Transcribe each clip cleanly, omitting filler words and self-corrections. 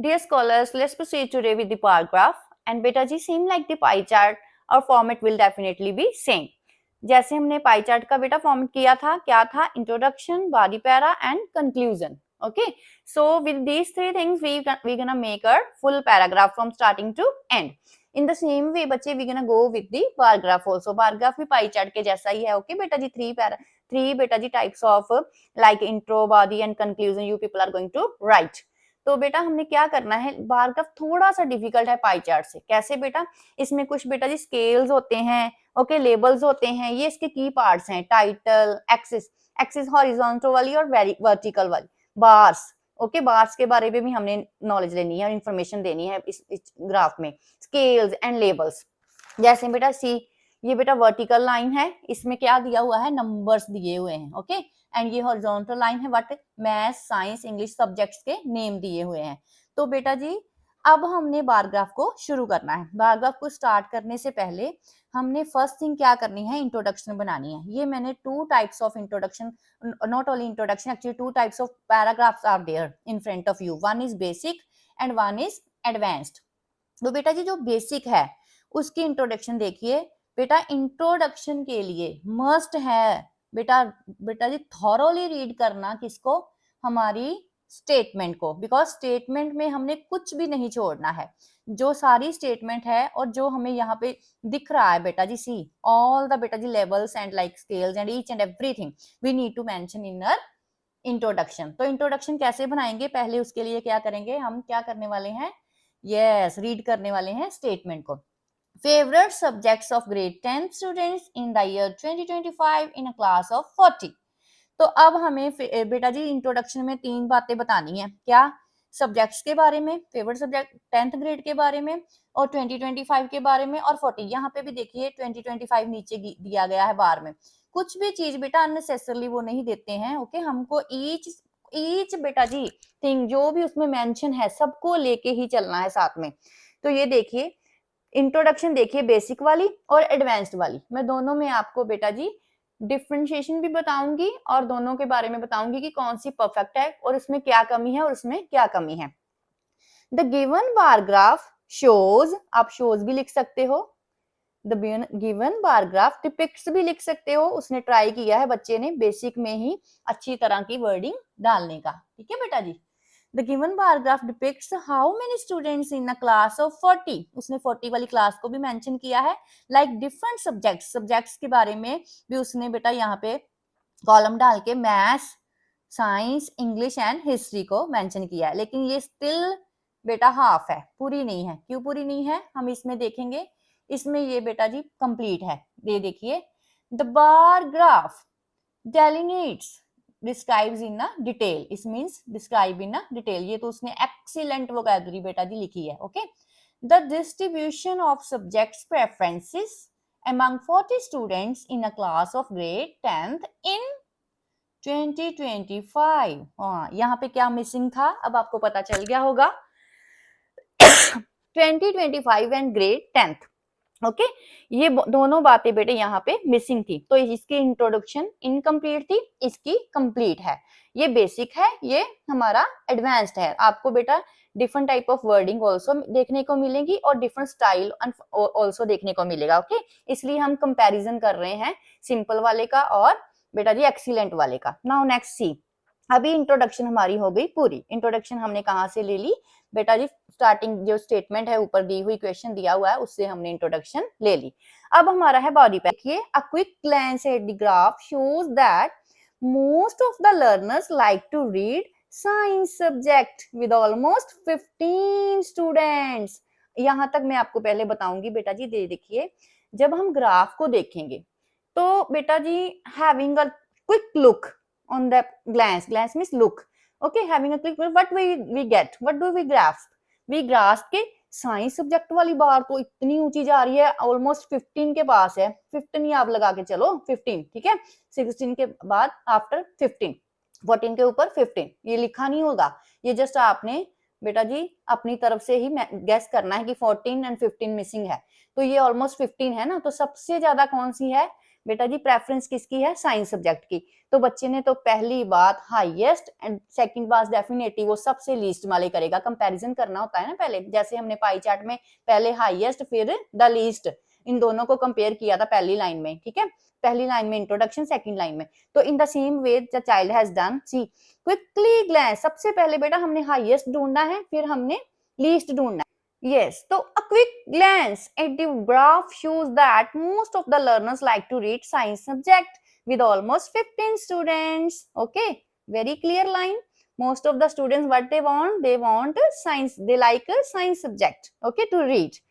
Dear scholars, let's proceed today with the bar graph. And beta ji, same like the pie chart, our format will definitely be same. जैसे हमने pie chart का बेटा format किया था, क्या था? Introduction, body para and conclusion. Okay, so with these three things we gonna make a full paragraph from starting to end. In the same way बच्चे we gonna go with the bar graph also. bar graph भी pie chart के जैसा ही है. Okay बेटा जी, three बेटा जी types of like intro, body and conclusion you people are going to write. तो बेटा हमने क्या करना है, बार ग्राफ थोड़ा सा डिफिकल्ट है पाई चार्ट से. कैसे बेटा? इसमें कुछ बेटा जी स्केल्स होते हैं, ओके, लेबल्स होते हैं, ये इसके की पार्ट्स हैं. टाइटल, एक्सिस, एक्सिस हॉरिजॉन्टल वाली और वर्टिकल वाली, बार्स. ओके, बार्स के बारे में भी हमने नॉलेज लेनी है और इंफॉर्मेशन देनी है इस ग्राफ में. स्केल्स एंड लेबल्स, जैसे बेटा सी, ये बेटा वर्टिकल लाइन है, इसमें क्या दिया हुआ है? नंबर्स दिए हुए हैं. ओके, एंड ये हॉरिजॉन्टल लाइन है what? Math, science, English subjects के नेम दिए हुए हैं. तो बेटा जी अब हमने बार ग्राफ को शुरू करना है. बार ग्राफ को स्टार्ट करने से पहले हमने फर्स्ट थिंग क्या करनी है? इंट्रोडक्शन बनानी है. ये मैंने two types of introduction, not only introduction, actually two types of paragraphs are there in front of you. One is basic and one is advanced. तो बेटा जी जो बेसिक है उसकी इंट्रोडक्शन देखिए. बेटा इंट्रोडक्शन के लिए मस्ट है बेटा जी थॉरोली रीड करना किसको? हमारी स्टेटमेंट को. बिकॉज स्टेटमेंट में हमने कुछ भी नहीं छोड़ना है. जो सारी स्टेटमेंट है और जो हमें यहाँ पे दिख रहा है बेटा जी, सी ऑल द बेटा जी levels and like scales and each and everything we need to mention in our introduction. तो इंट्रोडक्शन कैसे बनाएंगे? पहले उसके लिए क्या करेंगे? हम क्या करने वाले हैं? यस, रीड करने वाले हैं स्टेटमेंट को. Favorite subjects of grade 10 students in the year 2025 in a class of 40. तो अब हमें बेटा जी इंट्रोडक्शन में तीन बातें बतानी है. क्या? सब्जेक्ट्स के बारे में, फेवरेट सब्जेक्ट 10th ग्रेड के बारे में, और 2025 के बारे में, और 40. यहाँ पे भी देखिए 2025 नीचे दिया गया है बार में. कुछ भी चीज बेटा अननेसेसरली वो नहीं देते हैं. ओके, हमको ईच बेटा जी थिंग जो भी उसमें मेंशन है सबको लेके ही चलना है साथ में. तो ये देखिए इंट्रोडक्शन देखिए, बेसिक वाली और एडवांस्ड वाली. मैं दोनों में आपको बेटा जी डिफरेंशिएशन भी बताऊंगी और दोनों के बारे में बताऊंगी कि कौन सी परफेक्ट है और उसमें क्या कमी है और उसमें क्या कमी है. The given bar graph shows, आप शोज भी लिख सकते हो. The given bar graph depicts भी लिख सकते हो. उसने ट्राई किया है बच्चे ने बेसिक में ही अच्छी तरह की वर्डिंग डालने का. ठीक है बेटा जी. The given bar graph depicts how many students in a class of 40. उसने 40 वाली क्लास को भी मेंशन किया है. Like different subjects के बारे में भी उसने बेटा यहाँ पे कॉलम डाल के maths, science, English and history को मेंशन किया है. लेकिन ये स्टिल बेटा हाफ है, पूरी नहीं है. क्यों पूरी नहीं है? हम इसमें देखेंगे. इसमें ये बेटा जी कंप्लीट है. ये देखिए, the bar graph delineates, describes in a detail. It means describe in a detail. ये तो उसने excellent vocabulary बेटा जी लिखी है. Okay, the distribution of subjects preferences among 40 students in a class of grade 10th in 2025. हाँ, यहाँ पे क्या मिसिंग था अब आपको पता चल गया होगा. 2025 एंड ग्रेड 10th. ओके, ये दोनों बातें बेटे यहाँ पे मिसिंग थी. तो इसकी इंट्रोडक्शन इनकम्प्लीट थी, इसकी कंप्लीट है. ये बेसिक है, ये हमारा एडवांस्ड है. आपको बेटा different type of wording also देखने को मिलेगी और डिफरेंट स्टाइल ऑल्सो देखने को मिलेगा. ओके, इसलिए हम कंपैरिजन कर रहे हैं सिंपल वाले का और बेटा जी एक्सीलेंट वाले का. नाउ नेक्स्ट सी. अभी इंट्रोडक्शन हमारी हो गई पूरी. इंट्रोडक्शन हमने कहाँ से ले ली बेटा जी? स्टार्टिंग जो स्टेटमेंट है ऊपर दी हुई क्वेश्चन दिया हुआ है उससे हमने इंट्रोडक्शन ले ली. अब हमारा है बॉडी पे. देखिए, a quick glance at the graph shows that most of the learners like to read science subject with almost 15 students. यहां तक मैं आपको पहले बताऊंगी बेटा जी. देखिए, जब हम ग्राफ को देखेंगे तो बेटा जी having a quick look on the glance means look. Okay, having a quick look, what we get, what do we grasp? We grasp के साइंस सब्जेक्ट वाली बार तो इतनी ऊंची जा रही है, ऑलमोस्ट 15 के पास है. 15 ही आप लगा के चलो, 15. ठीक है, 16 के बाद आफ्टर 15, 14 के ऊपर 15. ये लिखा नहीं होगा, ये जस्ट आपने बेटा जी अपनी तरफ से ही गेस करना है कि 14 एंड 15 मिसिंग है. तो ये ऑलमोस्ट 15 है ना. तो सबसे ज्यादा कौन सी है? बेटा जी प्रेफरेंस किसकी है, साइंस सब्जेक्ट की। तो बच्चे ने तो पहली बात हाईएस्ट एंड सेकंड बात डेफिनेटली वो सबसे लीस्ट वाले करेगा। कंपैरिजन करना होता है ना पहले, जैसे हमने पाई चार्ट में पहले हाईएस्ट फिर द लीस्ट, इन दोनों को कंपेयर किया था पहली लाइन में, ठीक है, पहली लाइन में इंट्रोडक्शन, सेकंड लाइन में। तो in the same way the child has done, see quickly glance, सबसे पहले बेटा हमने हाईएस्ट ढूंढना है, फिर हमने लीस्ट ढूंढना है। Yes, so a quick glance at the graph shows that most of the learners like to read science subject with almost 15 students. Okay, very clear line. Most of the students what they want science, they like a science subject, okay, to read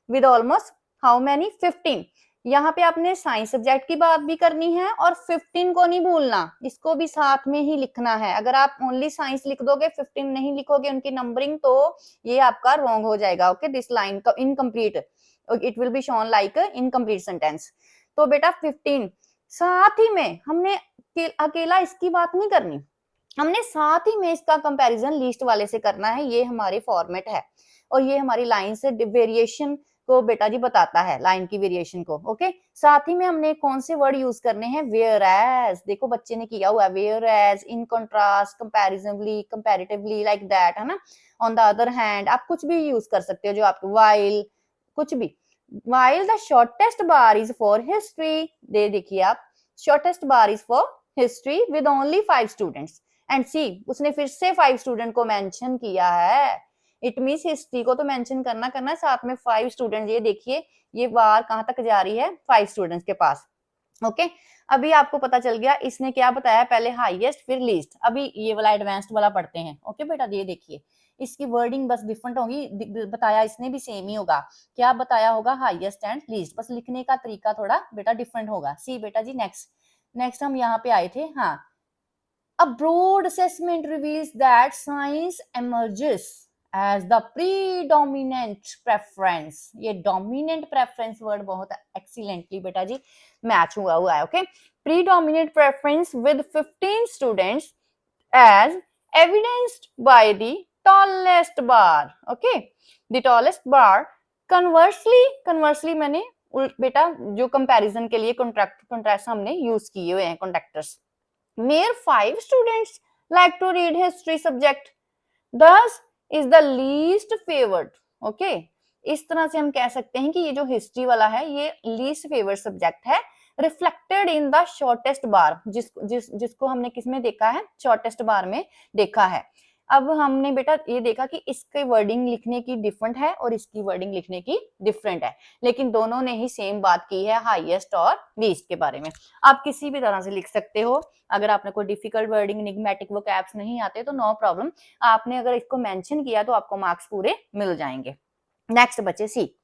with almost how many, 15. यहाँ पे आपने science subject की बात भी करनी है और 15 को नहीं भूलना, इसको भी साथ में ही लिखना है। अगर आप ओनली साइंस लिख दोगे 15 नहीं लिखोगे उनकी नंबरिंग, तो ये आपका रॉन्ग हो जाएगा। Okay, this line incomplete, it will be shown like incomplete sentence. तो बेटा 15, साथ ही में हमने अकेला इसकी बात नहीं करनी, हमने साथ ही में इसका कंपैरिजन लीस्ट वाले से करना है। ये हमारी फॉर्मेट है और ये हमारी लाइन से वेरिएशन को बेटा जी बताता है, लाइन की वेरिएशन को। ओके, साथ ही में हमने कौन से वर्ड यूज करने हैं, वेयर एज, देखो बच्चे ने किया हुआ है whereas, in contrast, comparisonly, comparatively, like that, है ना। ऑन द अदर हैंड आप कुछ भी यूज कर सकते हो, जो आपको वाइल, कुछ भी। While the shortest bar is for history, दे देखिए आप, shortest bar is for history with only 5 students and see, उसने फिर से 5 स्टूडेंट को मेंशन किया है। इट मीन्स हिस्ट्री को तो मेंशन करना है, साथ में 5 स्टूडेंट। ये देखिए ये बार कहां तक जा रही है, 5 स्टूडेंट्स के पास। ओके, अभी आपको पता चल गया इसने क्या बताया, पहले हाईएस्ट फिर लीस्ट। अभी ये वाला एडवांस्ड वाला पढ़ते हैं। ओके बेटा, ये देखिए इसकी वर्डिंग बस डिफरेंट होगी, बताया इसने भी सेम ही होगा। क्या बताया होगा, हाईएस्ट एंड लीस्ट, बस लिखने का तरीका थोड़ा बेटा डिफरेंट होगा। सी बेटा जी नेक्स्ट हम यहाँ पे आए थे। हाँ, a broad assessment reveals that science emerges as the predominant preference। ये dominant preference word बहुत excellently बेटा जी मैच हुआ है। Okay, predominant preference with 15 students as evidenced by the tallest bar। okay, the tallest bar। conversely मैंने बेटा जो comparison के लिए कॉन्ट्रास्ट हमने यूज किए हुए हैं contractors. Mere 5 students like to read history subject, thus is the least favored। okay, इस तरह से हम कह सकते हैं कि ये जो हिस्ट्री वाला है ये least favored सब्जेक्ट है, रिफ्लेक्टेड इन द शॉर्टेस्ट बार, जिसको हमने किसमें देखा है, शॉर्टेस्ट बार में देखा है। अब हमने बेटा ये देखा कि इसके वर्डिंग लिखने की डिफरेंट है और इसकी वर्डिंग लिखने की डिफरेंट है, लेकिन दोनों ने ही सेम बात की है, हाईएस्ट और लीस्ट के बारे में। आप किसी भी तरह से लिख सकते हो, अगर आपने कोई डिफिकल्ट वर्डिंग, एनिग्मेटिक वोकैब्स नहीं आते तो नो प्रॉब्लम, आपने अगर इसको मेंशन किया तो आपको मार्क्स पूरे मिल जाएंगे। नेक्स्ट बच्चे सी,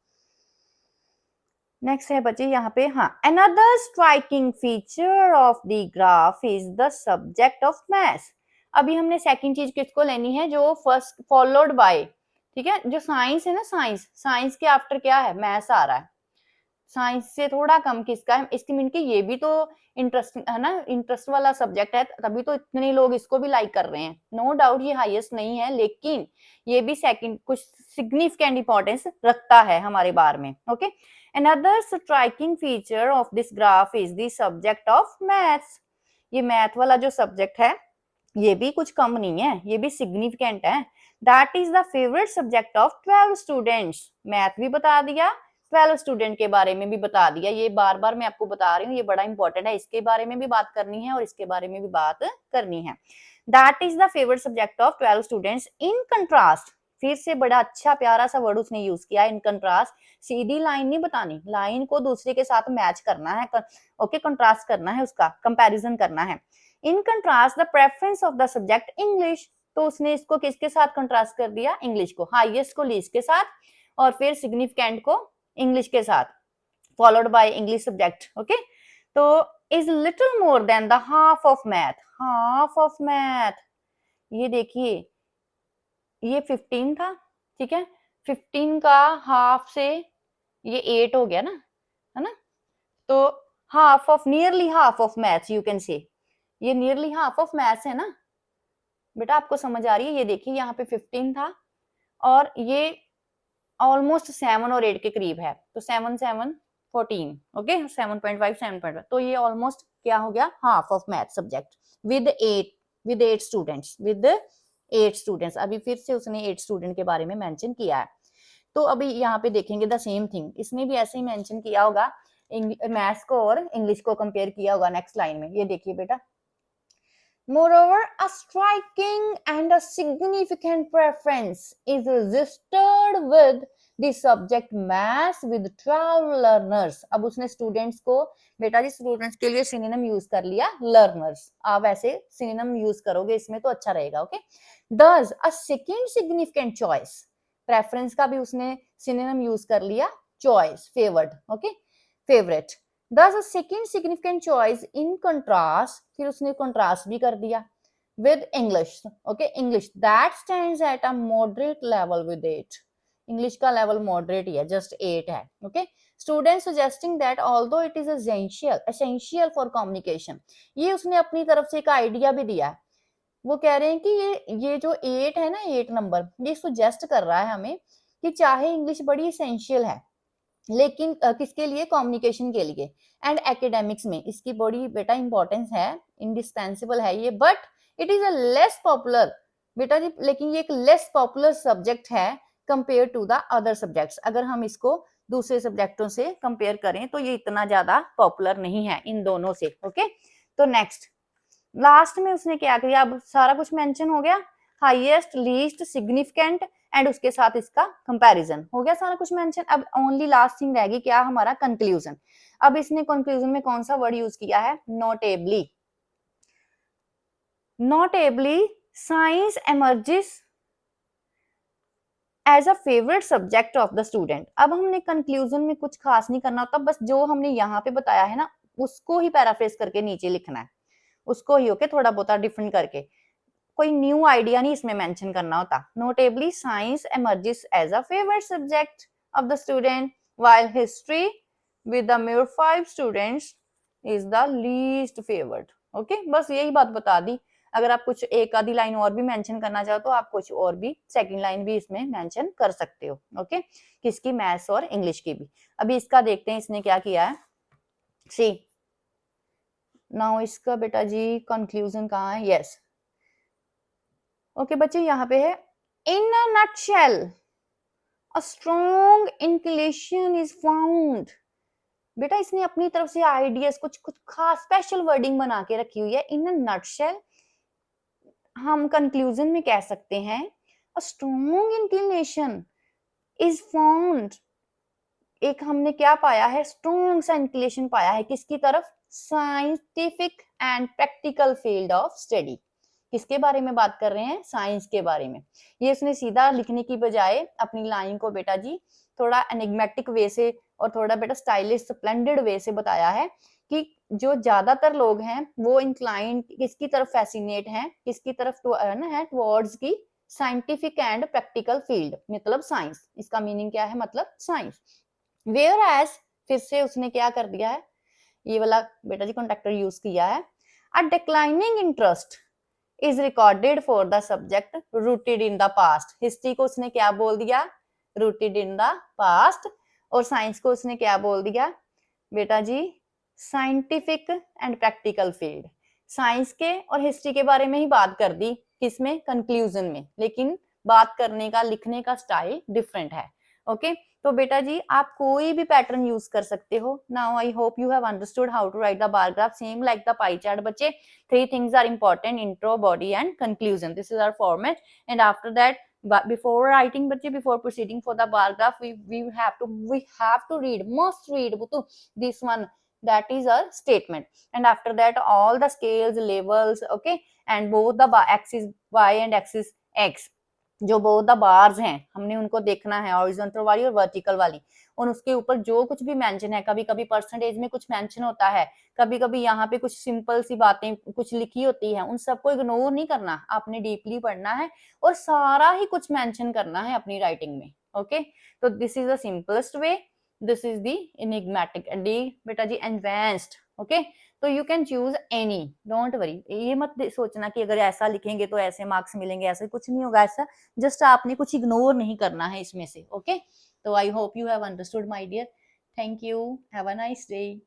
नेक्स्ट है बच्चे यहाँ पे, हाँ, another striking feature of the graph is the subject of maths. अभी हमने सेकंड चीज किसको लेनी है, जो फर्स्ट फॉलोड बाय, ठीक है, जो साइंस है ना, साइंस के आफ्टर क्या है, मैथ्स आ रहा है। साइंस से थोड़ा कम किसका है, इसकी मीन कि ये भी तो इंटरेस्ट है ना, इंटरेस्ट वाला सब्जेक्ट है, तभी तो इतने लोग इसको भी लाइक कर रहे हैं। नो डाउट ये हाईएस्ट नहीं है, लेकिन ये भी सेकंड कुछ सिग्निफिकेंट इंपॉर्टेंस रखता है हमारे बार में। Okay, another striking feature of this graph is the subject of maths. ये मैथ वाला जो सब्जेक्ट है ये भी कुछ कम नहीं है, ये भी सिग्निफिकेंट है। That is the favourite subject of 12 students. Math भी बता दिया, 12 स्टूडेंट के बारे में भी बता दिया। ये बार बार मैं आपको बता रही हूँ, ये बड़ा इंपॉर्टेंट है, इसके बारे में भी बात करनी है और इसके बारे में भी बात करनी है। That is the favourite subject of 12 students in contrast. फिर से बड़ा अच्छा प्यारा सा वर्ड उसने यूज किया, इन कंट्रास्ट। सीधी लाइन नहीं बतानी, लाइन को दूसरे के साथ मैच करना है, ओके, कंट्रास्ट करना है, उसका कंपैरिजन करना है। In contrast the preference of the subject English, तो उसने इसको किसके साथ कंट्रास्ट कर दिया, इंग्लिश को, हाईएस्ट को लीस्ट के साथ और फिर सिग्निफिकेंट को इंग्लिश के साथ, followed by English subject. Okay, तो is little more than the half of math. Half of math, ये देखिए ये 15 था, ठीक है, 15 का हाफ से ये 8 हो गया ना, है ना, तो half of, nearly half of maths you can say, ये नियरली हाफ ऑफ मैथ्स है ना बेटा, आपको समझ आ रही है। ये देखिए यहाँ पे 15 था और ये ऑलमोस्ट 7 और 8 के करीब है, तो 7 7 14, ओके 7.5 7.5, तो ये ऑलमोस्ट क्या हो गया, half of math subject with 8 students. अभी फिर से उसने 8 स्टूडेंट के बारे में मेंशन किया है। तो अभी यहाँ पे देखेंगे द सेम थिंग, इसने भी ऐसे ही मेंशन किया होगा, मैथ्स को और इंग्लिश को कंपेयर किया होगा नेक्स्ट लाइन में। ये देखिए बेटा, moreover a striking and a significant preference is registered with the subject maths with 12 learners। अब उसने स्टूडेंट्स को, बेटा जी स्टूडेंट्स के लिए सिनोनिम यूज कर लिया लर्नर्स, आप ऐसे सिनोनिम यूज करोगे इसमें तो अच्छा रहेगा, okay. thus a second significant choice, preference का भी उसने सिनोनिम यूज कर लिया choice, favoured, okay, favourite. thus a second significant choice in contrast, फिर उसने contrast भी कर दिया with English, okay, English that stands at a moderate level with 8, English का level moderate ही है, just 8 है, okay। Students suggesting that although it is essential for communication, ये उसने अपनी तरफ से एक आइडिया भी दिया है। वो कह रहे हैं कि ये जो 8 है ना, 8 नंबर, ये सुजेस्ट कर रहा है हमें कि चाहे इंग्लिश बड़ी इसेंशियल है, लेकिन किसके लिए, कम्युनिकेशन के लिए एंड एकेडमिक्स में इसकी बड़ी बेटा इंपॉर्टेंस है, इंडिस्पेंसिबल है ये, but it is a less popular, बेटा जी लेकिन ये एक लेस पॉपुलर सब्जेक्ट है compare to the other subjects. अगर हम इसको दूसरे सब्जेक्टों से कंपेयर करें तो ये इतना ज्यादा पॉपुलर नहीं है इन दोनों से, ओके। तो नेक्स्ट लास्ट में उसने क्या किया, अब सारा कुछ मेंशन हो गया, हाईएस्ट, लीस्ट, सिग्निफिकेंट एंड उसके साथ इसका कंपैरिजन हो गया, सारा कुछ मेंशन। अब ओनली लास्ट थिंग रहेगी क्या, हमारा कंक्लूजन। अब इसने कंक्लूजन में कौन सा वर्ड यूज किया है, notably. Notably science emerges as a favourite subject of the student. अब हमने कंक्लूजन में कुछ खास नहीं करना होता, बस जो हमने यहाँ पे बताया है ना उसको ही पैराफ्रेज करके नीचे लिखना है, उसको ही ओके, थोड़ा बहुत डिफरेंट करके, कोई न्यू आइडिया नहीं इसमें मेंशन करना होता। Notably science emerges as a favourite subject of the student while history with the mere 5 students is the least favoured, okay. बस यही बात बता दी। अगर आप कुछ एक आधी लाइन और भी मेंशन करना चाहो तो आप कुछ और भी सेकंड लाइन भी इसमें मेंशन कर सकते हो, ओके, किसकी, मैथ्स और इंग्लिश की भी। अभी इसका देखते हैं इसने क्या किया है, सी नाउ इसका बेटा जी कंक्लूजन कहाँ है, यस ओके बच्चे यहाँ पे है, in a nutshell a strong inclination is found. बेटा इसने अपनी तरफ से आइडियाज कुछ कुछ खास स्पेशल वर्डिंग बना के रखी हुई है। इन अ नटशेल हम कंक्लूजन में कह सकते हैं, अ स्ट्रॉन्ग इंक्लिनेशन इज फाउंड, एक हमने क्या पाया है, स्ट्रॉन्ग सा इंक्लिनेशन पाया है किसकी तरफ, scientific and practical field of study. किसके बारे में बात कर रहे हैं, साइंस के बारे में। ये उसने सीधा लिखने की बजाय अपनी लाइन को बेटा जी थोड़ा एनिग्मेटिक वे से और थोड़ा बेटा स्टाइलिश स्प्लेंडेड वे से बताया है कि जो ज्यादातर लोग हैं वो इंक्लाइंड किसकी तरफ फैसिनेट हैं, किसकी तरफ है टुवर्ड्स की साइंटिफिक एंड प्रैक्टिकल फील्ड, मतलब साइंस। इसका मीनिंग क्या है, मतलब साइंस। वेयर एज, फिर से उसने क्या कर दिया है, ये वाला बेटा जी कॉन्ट्रैक्टर यूज किया है, a declining interest is recorded for the subject rooted in the past. History को उसने क्या बोल दिया, रूटेड इन द पास्ट, और साइंस को उसने क्या बोल दिया बेटा जी, scientific and practical field. Science के और हिस्ट्री के बारे में ही बात कर दी, किसमें, कंक्लूजन में, लेकिन बात करने का, लिखने का स्टाइल डिफरेंट है, ओके। तो बेटा जी आप कोई भी पैटर्न यूज कर सकते हो। Now I hope you have understood how to write the bar graph same like the pie chart बच्चे। 3 things are important, intro, body and conclusion. This is our format, and after that before writing बच्चे, before proceeding for the bar graph, we have to read, must read this one, that is our statement, and after that all the scales, levels, okay, and both the axis y and axis x, जो both the bars हैं हमने उनको देखना है, horizontal वाली और vertical वाली, और उसके ऊपर जो कुछ भी मेंशन है, कभी कभी परसेंटेज में कुछ मेंशन होता है, कभी कभी यहाँ पे कुछ सिंपल सी बातें कुछ लिखी होती है, उन सबको इग्नोर नहीं करना, आपने डीपली पढ़ना है और सारा ही कुछ मेंशन करना है अपनी राइटिंग में, ओके। तो this is the simplest way, this is the enigmatic, D बेटा जी एडवांस्ड, ओके। तो you can choose any, don't worry, ये मत सोचना कि अगर ऐसा लिखेंगे तो ऐसे मार्क्स मिलेंगे, ऐसे कुछ नहीं होगा, ऐसा जस्ट आपने कुछ इग्नोर नहीं करना है इसमें से, ओके। तो I hope you have understood my dear. Thank you. Have a nice day.